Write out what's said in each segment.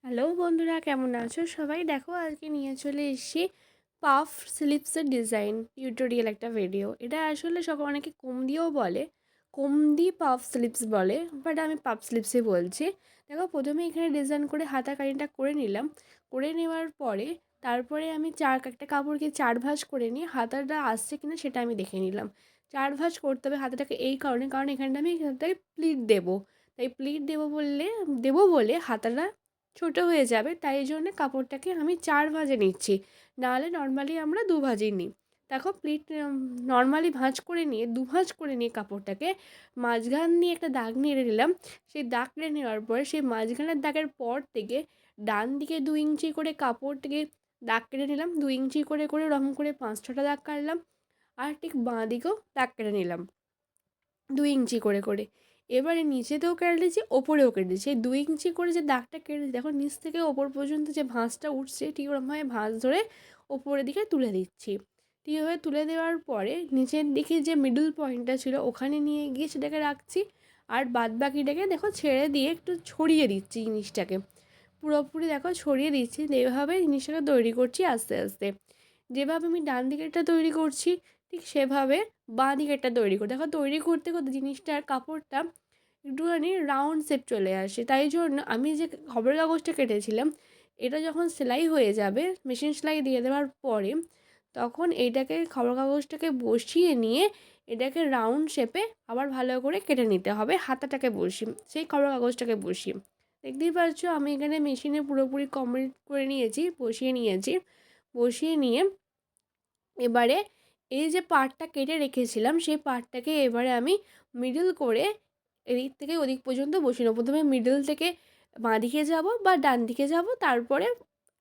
Hello বন্ধুরা, কেমন আছো সবাই? দেখো আজকে নিয়ে চলে এসেছি পাফ স্লিপসের ডিজাইন টিউটোরিয়াল একটা ভিডিও। এটা আসলে অনেকে কোমদিও বলে, কোমদি পাফ স্লিপস বলে, বাট আমি পাফ স্লিপসই বলছি। দেখো প্রথমে এখানে ডিজাইন করে হাতাকানিটা করে নিলাম। করে নেওয়ার পরে তারপরে আমি একটা কাপড়কে 4 ভাঁজ করে নিয়ে হাতাটা আসছে কিনা সেটা আমি দেখে নিলাম। 4 ভাঁজ করতে হবে হাতাটাকে এই কারণে, কারণ এখানটা আমি এখানটায় প্লিট দেবো। তাই প্লিট দেবো বলে হাতাটা ছোটো হয়ে যাবে, তাই জন্যে কাপড়টাকে আমি 4 ভাঁজে নিচ্ছি। নাহলে নর্মালি আমরা 2 ভাঁজেই নিই। দেখো প্লিট নর্মালি ভাঁজ করে নিয়ে 2 ভাঁজ করে নিয়ে কাপড়টাকে মাঝখান দিয়ে একটা দাগ নেড়ে নিলাম। সেই দাগ কেটে নেওয়ার পরে সেই মাঝখানের দাগের পর থেকে ডান দিকে 2 ইঞ্চি করে কাপড় থেকে দাগ কেটে নিলাম। 2 ইঞ্চি করে করে ওরকম করে 5-6টা দাগ কাটলাম। আর ঠিক বাঁ দিকেও দাগ কেটে নিলাম 2 ইঞ্চি করে করে। এবারে নিচেতেও কেটেছি, ওপরেও কেটেছি। এই 2 ইঞ্চি করে যে দাগটা কেটেছি, দেখো নিচ থেকে ওপর পর্যন্ত যে ভাঁজটা উঠছে ঠিক ওরকমভাবে ভাঁজ ধরে ওপরের দিকে তুলে দিচ্ছি। ঠিক এভাবে তুলে দেওয়ার পরে নিচের দিকে যে মিডল পয়েন্টটা ছিল ওখানে নিয়ে গিয়ে সেটাকে রাখছি। আর বাদ বাকিটাকে দেখো ছেড়ে দিয়ে একটু ছড়িয়ে দিচ্ছি জিনিসটাকে। পুরোপুরি দেখো ছড়িয়ে দিচ্ছি। এভাবে জিনিসটাকে তৈরি করছি আস্তে আস্তে। যেভাবে আমি ডান দিকেরটা তৈরি করছি ঠিক সেভাবে বাঁ দিকেরটা তৈরি করি। দেখো তৈরি করতে করতে জিনিসটার কাপড়টা একটুখানি রাউন্ড শেপ চলে আসে। তাই জন্য আমি যে খবরের কাগজটা কেটেছিলাম, এটা যখন সেলাই হয়ে যাবে মেশিন সেলাই দিয়ে দেওয়ার পরে, তখন এইটাকে খবরের কাগজটাকে বসিয়ে নিয়ে এটাকে রাউন্ড শেপে আবার ভালো করে কেটে নিতে হবে। হাতাটাকে বসিয়ে সেই খবরের কাগজটাকে বসিয়ে, দেখতেই পাচ্ছ আমি এখানে মেশিনে পুরোপুরি কমপ্লিট করে নিয়েছি, বসিয়ে নিয়েছি। বসিয়ে নিয়ে এবারে এই যে পার্টটা কেটে রেখেছিলাম সেই পার্টটাকে এবারে আমি মিডল করে এদিক থেকে ওদিক পর্যন্ত বসিয়ে নেবো। প্রথমে মিডল থেকে বাঁ দিকে যাবো বা ডান দিকে যাবো, তারপরে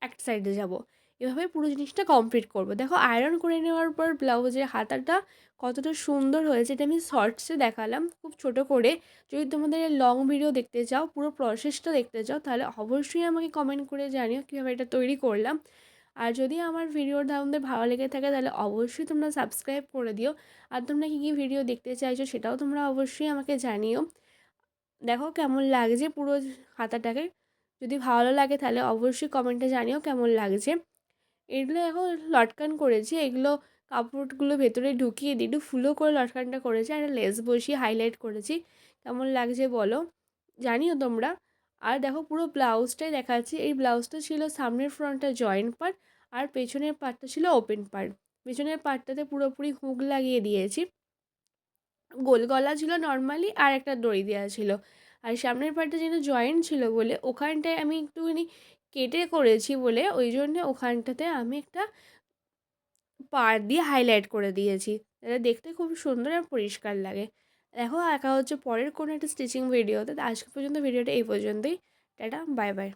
এক সাইডে যাবো। এভাবে পুরো জিনিসটা কমপ্লিট করবো। দেখো আয়রন করে নেওয়ার পর ব্লাউজের হাতাটা কতটা সুন্দর হয়েছে এটা আমি শর্টসে দেখালাম খুব ছোট করে। যদি তোমাদের লং ভিডিও দেখতে চাও, পুরো প্রসেসটা দেখতে চাও, তাহলে অবশ্যই আমাকে কমেন্ট করে জানিও কীভাবে এটা তৈরি করলাম। আর যদি আমার ভিডিওটা তোমাদের ভালো লেগে থাকে তাহলে অবশ্যই তোমরা সাবস্ক্রাইব করে দিও। আর তোমরা কী কী ভিডিও দেখতে চাইছো সেটাও তোমরা অবশ্যই আমাকে জানিও। দেখো কেমন লাগছে পুরো হাতাটাকে। যদি ভালো লাগে তাহলে অবশ্যই কমেন্টে জানিও কেমন লাগছে। এগুলো এখন লটকান করেছি, এগুলো কাপড়গুলো ভেতরে ঢুকিয়ে দিয়ে একটু ফুলো করে লটকানটা করেছি আর লেস বসিয়ে হাইলাইট করেছি। কেমন লাগছে বলো, জানিও তোমরা। আর দেখো পুরো ব্লাউজটাই দেখাচ্ছি। এই ব্লাউজটা ছিল সামনের ফ্রন্টটা জয়েন্ট পার্ট আর পেছনের পার্টটা ছিল ওপেন পার্ট। পেছনের পার্টটাতে পুরোপুরি হুক লাগিয়ে দিয়েছি, গোল গলা ছিল নর্মালি আর একটা দড়ি দেওয়া ছিল। আর সামনের পার্টটা যেহেতু জয়েন্ট ছিল বলে ওখানটায় আমি একটুখানি কেটে করেছি বলে ওই জন্যে ওখানটাতে আমি একটা পাড় দিয়ে হাইলাইট করে দিয়েছি, এটা দেখতে খুব সুন্দর আর পরিষ্কার লাগে। দেখো একা হচ্ছে পরের কোনো একটা স্টিচিং ভিডিওতে। আজকে পর্যন্ত ভিডিওটা এই পর্যন্তই। Tata, bye bye.